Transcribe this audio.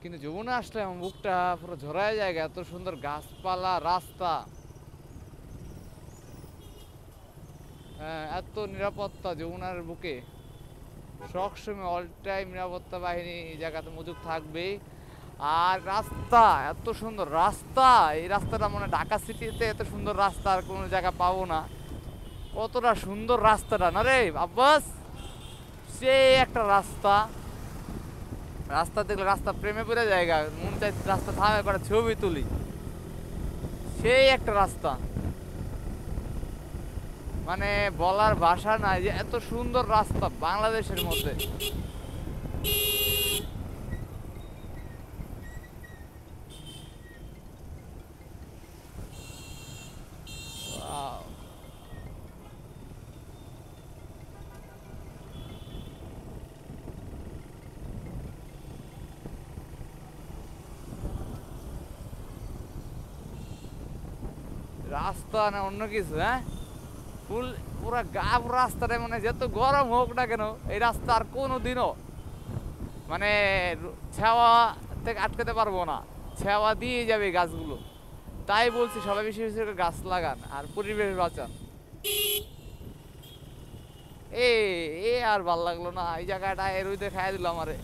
কিন্তু যমুনা আসলে আমার বুকটা পুরো ঝরায় জায়গা, এত সুন্দর গাছপালা, রাস্তা, হ্যাঁ, এত নিরাপত্তা যমুনার বুকে। সবসময় অল টাইম নিরাপত্তা বাহিনী এই জায়গাতে মজুদ থাকবেই। আর রাস্তা, এত সুন্দর রাস্তা, এই রাস্তাটা মনে হয় ঢাকা সিটিতে এত সুন্দর রাস্তা আর কোনো জায়গা পাবো না। কতটা সুন্দর রাস্তাটা না রে আব্বাস, সে একটা রাস্তা। রাস্তা দেখলে রাস্তা প্রেমে পড়ে জায়গা, মন চাই রাস্তা থামে করে ছবি তুলি। সেই একটা রাস্তা, মানে বলার ভাষা নাই যে এত সুন্দর রাস্তা বাংলাদেশের মধ্যে। Wow! রাস্তা না অন্য কিছু, হ্যাঁ, ফুল পুরা গা পুরো রাস্তাটা মানে যত গরম হোক না কেন এই রাস্তা আর কোনো দিনও মানে ছাওয়া থেকে আটকাতে পারবো না, ছাওয়া দিয়ে যাবে এই গাছগুলো। তাই বলছি সবাই বেশি বেশি করে গাছ লাগান আর পরিবেশ বাঁচান। এ এ আর ভাল লাগলো না, এই জায়গাটা এর ওই দেখায় দিল আমারে।